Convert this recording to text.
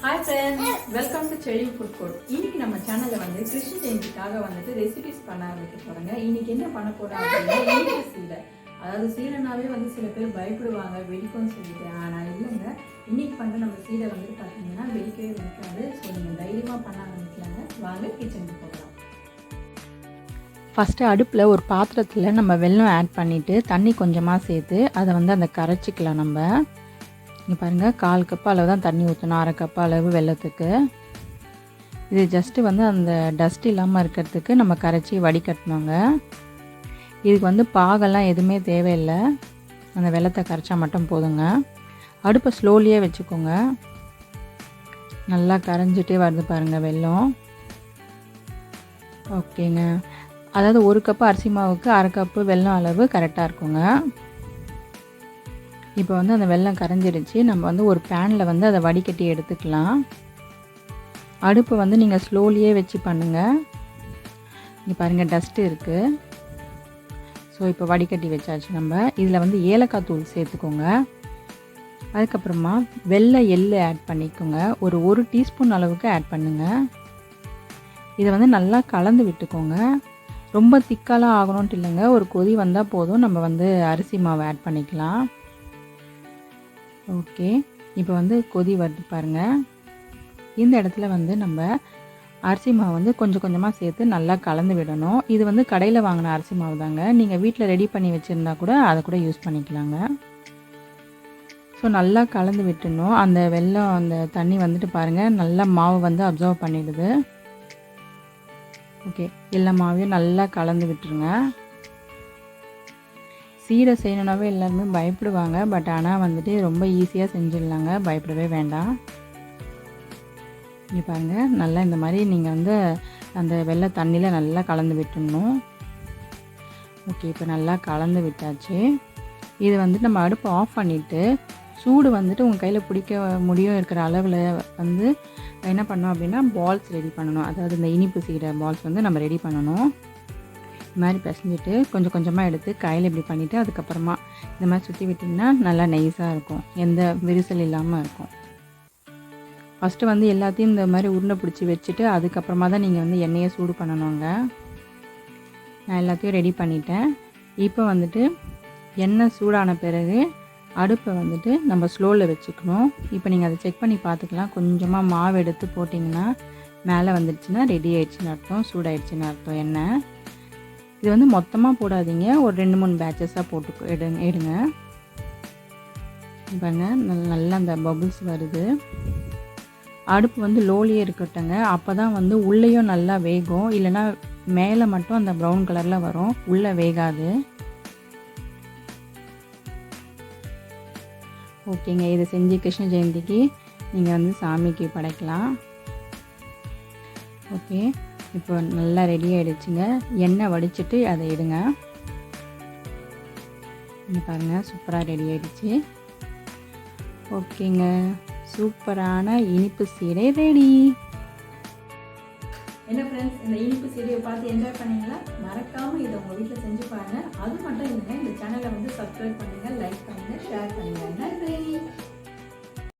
Hi friends, welcome to Cherry Food Court. இன்னைக்கு நம்ம சேனல்ல வந்து கிருஷ்ண ஜெயந்திக்காக வந்துட்டு ரெசிபிஸ் பண்ண ஆரம்பிக்க போறோங்க. இன்னைக்கு என்ன பண்ண போறோம் அப்படின்னா இனிப்பு சீடை. அதாவது சீடைனாவே வந்து சில பேர் பயப்படுவாங்க வெடிக்கும்னு சொல்லிட்டு. ஆனா இல்லைங்க, இன்னைக்கு பண்ற நம்ம சீடை வந்துட்டு பார்த்தீங்கன்னா வெடிக்கவே வெடிக்காது. ஸோ நீங்கள் தைரியமாக பண்ண ஆரம்பிக்கலாங்க. வாங்க கிச்சனுக்கு போகலாம். ஃபஸ்ட்டு அடுப்பில் ஒரு பாத்திரத்தில் நம்ம வெல்லம் ஆட் பண்ணிவிட்டு தண்ணி கொஞ்சமாக சேர்த்து அதை வந்து அந்த கரைச்சிக்கலாம். நம்ம இங்கே பாருங்கள், 1/4 கப் அளவு தான் தண்ணி ஊற்றணும், 1/2 கப் அளவு வெல்லத்துக்கு. இது ஜஸ்ட்டு வந்து அந்த டஸ்ட் இல்லாமல் இருக்கிறதுக்கு நம்ம கரைச்சி வடிகட்டணுங்க. இதுக்கு வந்து பாகெல்லாம் எதுவுமே தேவையில்லை, அந்த வெல்லத்தை கரைச்சா மட்டும் போதுங்க. அடுப்பை ஸ்லோலியே வச்சுக்கோங்க. நல்லா கரைஞ்சிட்டே வருது பாருங்கள் வெல்லம். ஓகேங்க, அதாவது 1 கப்பு அரிசி மாவுக்கு 1/2 கப்பு வெல்லம் அளவு கரெக்டாக இருக்குங்க. இப்போ வந்து அந்த வெல்லம் கரைஞ்சிடுச்சு. நம்ம வந்து ஒரு பேனில் வந்து அதை வடிகட்டி எடுத்துக்கலாம். அடுப்பு வந்து நீங்கள் ஸ்லோலியே வச்சு பண்ணுங்கள். இங்கே பாருங்கள், டஸ்ட்டு இருக்குது. ஸோ இப்போ வடிகட்டி வச்சாச்சு. நம்ம இதில் வந்து ஏலக்காய் தூள் சேர்த்துக்கோங்க. அதுக்கப்புறமா வெள்ளை எள்ளு ஆட் பண்ணிக்கோங்க. ஒரு 1 டீஸ்பூன் அளவுக்கு ஆட் பண்ணுங்கள். இதை வந்து நல்லா கலந்து விட்டுக்கோங்க. ரொம்ப திக்காலாம் ஆகணும்ட்டு இல்லைங்க, ஒரு கொதி வந்தால் போதும். நம்ம வந்து அரிசி மாவு ஆட் பண்ணிக்கலாம். ஓகே, இப்போ வந்து கொதி வருது பாருங்கள். இந்த இடத்துல வந்து நம்ம அரிசி மாவு வந்து கொஞ்சம் கொஞ்சமாக சேர்த்து நல்லா கலந்து விடணும். இது வந்து கடையில் வாங்கின அரிசி மாவு தாங்க. நீங்கள் வீட்டில் ரெடி பண்ணி வச்சுருந்தா கூட அதை கூட யூஸ் பண்ணிக்கலாங்க. ஸோ நல்லா கலந்து விட்டுடணும். அந்த வெல்லம் அந்த தண்ணி வந்துட்டு பாருங்கள், நல்லா மாவு வந்து அப்சர்வ் பண்ணிடுது. ஓகே, எல்லா மாவையும் நல்லா கலந்து விட்டுருங்க. சீடை செய்யணுன்னாவே எல்லாருமே பயப்படுவாங்க. பட் ஆனால் வந்துட்டு ரொம்ப ஈஸியாக செஞ்சிடலாங்க, பயப்படவே வேண்டாம். இங்கே பாருங்கள், நல்லா இந்த மாதிரி நீங்கள் வந்து அந்த வெள்ளை தண்ணியில் நல்லா கலந்து விட்டுடணும். ஓகே, இப்போ நல்லா கலந்து விட்டாச்சு. இது வந்துட்டு நம்ம அடுப்பை ஆஃப் பண்ணிவிட்டு சூடு வந்துட்டு உங்கள் கையில் பிடிக்க முடியும் இருக்கிற அளவில் வந்து என்ன பண்ணோம் அப்படின்னா பால்ஸ் ரெடி பண்ணணும். அதாவது இந்த இனிப்பு சீடை பால்ஸ் வந்து நம்ம ரெடி பண்ணணும். இது மாதிரி பிசைஞ்சிட்டு கொஞ்சம் கொஞ்சமாக எடுத்து கையில் இப்படி பண்ணிவிட்டு அதுக்கப்புறமா இந்த மாதிரி சுற்றி விட்டிங்கன்னா நல்லா நைஸாக இருக்கும், எந்த விரிசல் இல்லாமல் இருக்கும். ஃபஸ்ட்டு வந்து எல்லாத்தையும் இந்த மாதிரி உருண்டை பிடிச்சி வச்சுட்டு அதுக்கப்புறமா தான் நீங்கள் வந்து எண்ணெயை சூடு பண்ணணுங்க. நான் எல்லாத்தையும் ரெடி பண்ணிட்டேன். இப்போ வந்துட்டு எண்ணெய் சூடான பிறகு அடுப்பை வந்துட்டு நம்ம ஸ்லோவில் வச்சுக்கணும். இப்போ நீங்கள் அதை செக் பண்ணி பார்த்துக்கலாம். கொஞ்சமாக மாவு எடுத்து போட்டிங்கன்னா மேலே வந்துடுச்சுன்னா ரெடி ஆகிடுச்சின்னு அர்த்தம், சூடாகிடுச்சின்னு அர்த்தம் எண்ணெய். இது வந்து மொத்தமாக போடாதீங்க, ஒரு 2-3 பேட்சஸாக போட்டு எடுங்க. பாருங்க, நல்லா அந்த பபுள்ஸ் வருது. அடுப்பு வந்து லோலியே இருக்கட்டுங்க, அப்போ தான் வந்து உள்ளேயும் நல்லா வேகும். இல்லைன்னா மேலே மட்டும் அந்த ப்ரௌன் கலரில் வரும், உள்ளே வேகாது. ஓகேங்க, இதை செஞ்சு கிருஷ்ண ஜெயந்திக்கு நீங்கள் வந்து சாமிக்கு படைக்கலாம். ஓகே, இப்போ நல்லா ரெடி ஆகிடுச்சுங்க. எண்ணெய் வடிச்சிட்டு அதை எடுங்க. இங்கே பாருங்கள், சூப்பராக ரெடி ஆகிடுச்சு. ஓகேங்க, சூப்பரான இனிப்பு சீடை ரெடி. என்ன ஃப்ரெண்ட்ஸ், இந்த இனிப்பு சீடையை பார்த்து என்ஜாய் பண்ணீங்களா? மறக்காமல் இதை உங்கள் வீட்டில் செஞ்சு பாருங்கள். அது மட்டும் இல்லைங்க, இந்த சேனலை வந்து சப்ஸ்கிரைப் பண்ணுங்கள், லைக் பண்ணுங்கள், ஷேர் பண்ணுங்கள். நன்றி.